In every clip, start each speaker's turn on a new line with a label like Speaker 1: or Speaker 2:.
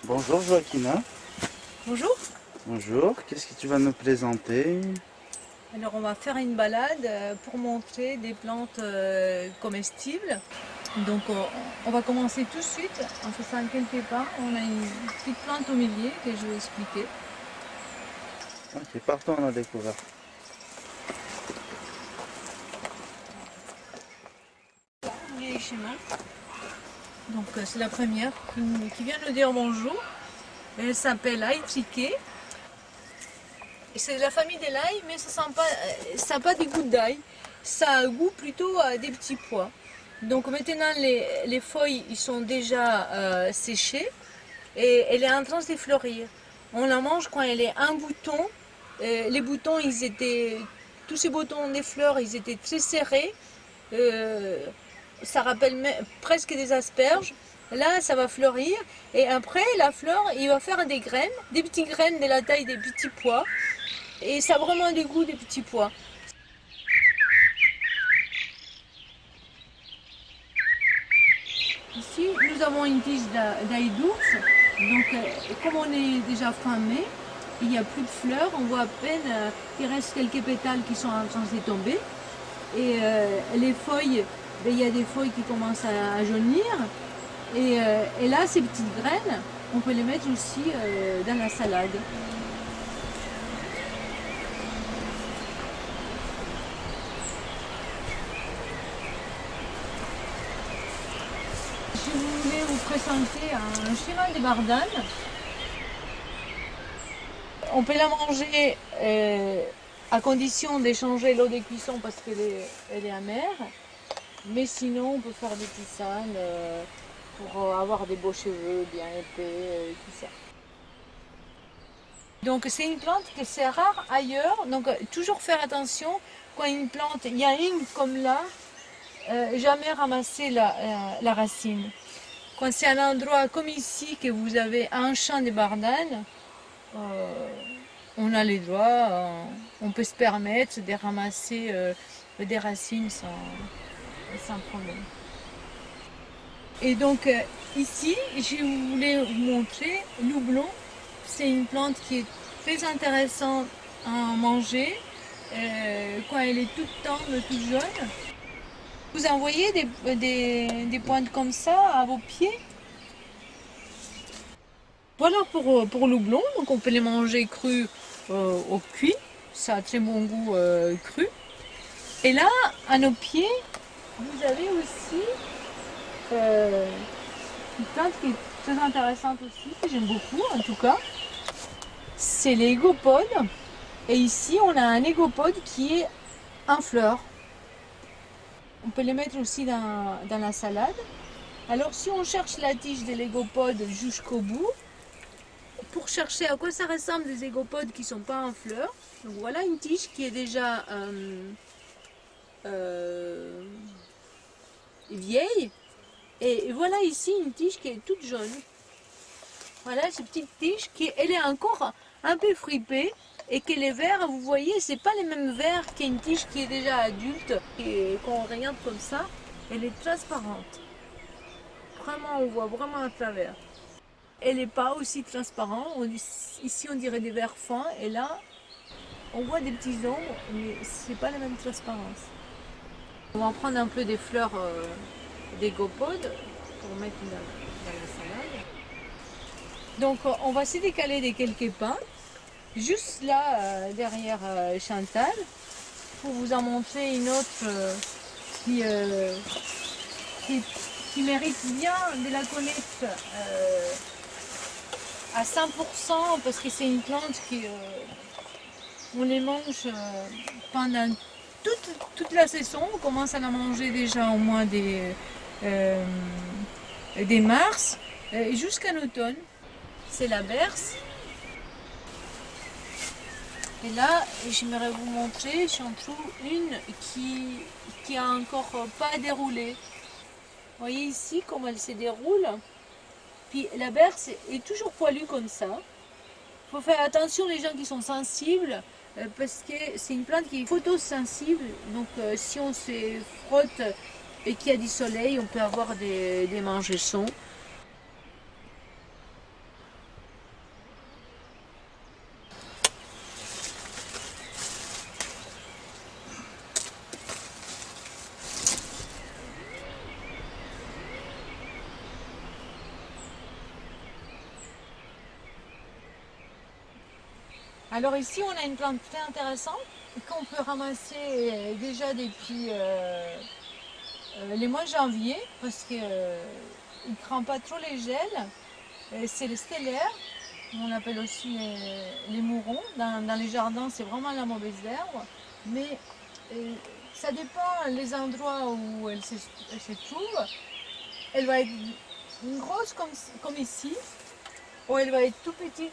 Speaker 1: Bonjour Joaquina.
Speaker 2: Bonjour.
Speaker 1: Bonjour, qu'est-ce que tu vas nous présenter?
Speaker 2: Alors on va faire une balade pour montrer des plantes comestibles. Donc on va commencer tout de suite en faisant quelques pas. On a une petite plante au milieu que je vais expliquer.
Speaker 1: Ok, partons à la découverte.
Speaker 2: Les schémas. Donc c'est la première qui vient nous dire bonjour. Elle s'appelle Aïtriquet. C'est de la famille des l'ail, mais ça n'a pas des goûts d'ail. Ça a un goût plutôt à des petits pois. Donc maintenant les feuilles ils sont déjà séchées et elle est en train de fleurir. On la mange quand elle est un bouton. Les boutons tous ces boutons des fleurs ils étaient très serrés. Ça rappelle presque des asperges. Là, ça va fleurir et après la fleur, il va faire des graines, des petites graines de la taille des petits pois. Et ça a vraiment du goût des petits pois. Ici, nous avons une tige d'ail d'ours. Donc, comme on est déjà fin mai, il n'y a plus de fleurs. On voit à peine qu'il reste quelques pétales qui sont en train de tomber. Et les feuilles, ben, il y a des feuilles qui commencent à jaunir. Et là, ces petites graines, on peut les mettre aussi dans la salade. Je voulais vous présenter un chemin de bardane. On peut la manger à condition d'échanger l'eau de cuisson parce qu'elle est amère. Mais sinon, on peut faire des tisanes pour avoir des beaux cheveux bien épais, tout ça. Donc c'est une plante que c'est rare ailleurs. Donc toujours faire attention quand une plante, il y a une comme là, jamais ramasser la racine. Quand c'est un endroit comme ici que vous avez un champ de bardane, on a les droits, on peut se permettre de ramasser des racines sans problème. Et donc ici, je voulais vous montrer l'houblon. C'est une plante qui est très intéressante à manger quand elle est toute tendre, toute jaune. Vous envoyez des pointes comme ça à vos pieds. Voilà pour l'houblon, donc on peut les manger crus au cuit, ça a très bon goût cru. Et là, à nos pieds, vous avez aussi une plante qui est très intéressante aussi, que j'aime beaucoup en tout cas. C'est les égopodes. Et ici, on a un égopode qui est en fleurs. On peut les mettre aussi dans la salade. Alors si on cherche la tige de l'égopode jusqu'au bout, pour chercher à quoi ça ressemble des égopodes qui ne sont pas en fleurs, donc voilà une tige qui est déjà vieille. Et voilà ici une tige qui est toute jaune. Voilà cette petite tige elle est encore un peu fripée et que les vers, vous voyez, c'est pas les mêmes vers qu'une tige qui est déjà adulte et qu'on regarde comme ça, elle est transparente. Vraiment, on voit vraiment à travers. Elle n'est pas aussi transparente. Ici, on dirait des vers fins et là, on voit des petits ombres, mais c'est pas la même transparence. On va prendre un peu des fleurs d'égopode pour mettre dans la salade. Donc on va se décaler de quelques pas, juste là derrière Chantal, pour vous en montrer une autre qui mérite bien de la connaître à 100% parce que c'est une plante on les mange pendant toute la saison. On commence à la manger déjà au mois des mars jusqu'à l'automne. C'est la berce. Et là, j'aimerais vous montrer, j'en trouve une qui a encore pas déroulé. Vous voyez ici comment elle se déroule. Puis la berce est toujours poilue comme ça. Il faut faire attention les gens qui sont sensibles parce que c'est une plante qui est photosensible. Donc si on se frotte et qu'il y a du soleil, on peut avoir des mangeaisons. Alors ici, on a une plante très intéressante qu'on peut ramasser déjà depuis les mois de janvier parce qu'il ne craint pas trop les gels. C'est le stellaire, on appelle aussi les mourons. Dans les jardins, c'est vraiment la mauvaise herbe. Mais ça dépend les endroits où elle se trouve. Elle va être grosse comme ici, ou elle va être tout petite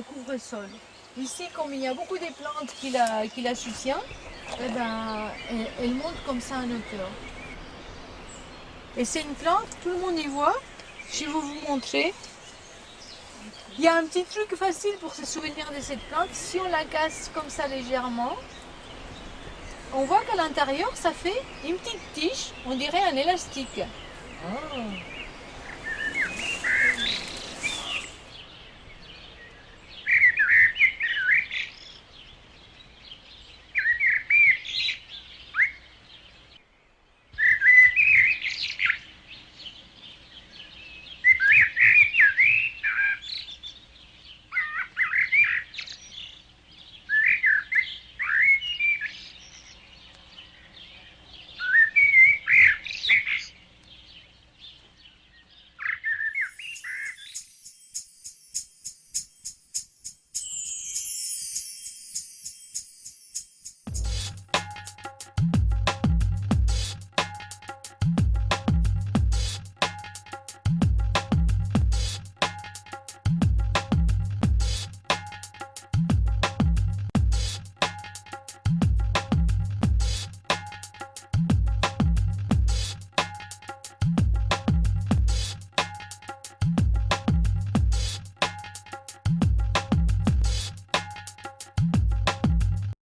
Speaker 2: couvre-sol. Ici, comme il y a beaucoup de plantes qui la soutiennent, eh ben, elle monte comme ça en hauteur. Et c'est une plante, tout le monde y voit. Je vais vous montrer. Il y a un petit truc facile pour se souvenir de cette plante. Si on la casse comme ça légèrement, on voit qu'à l'intérieur, ça fait une petite tige, on dirait un élastique.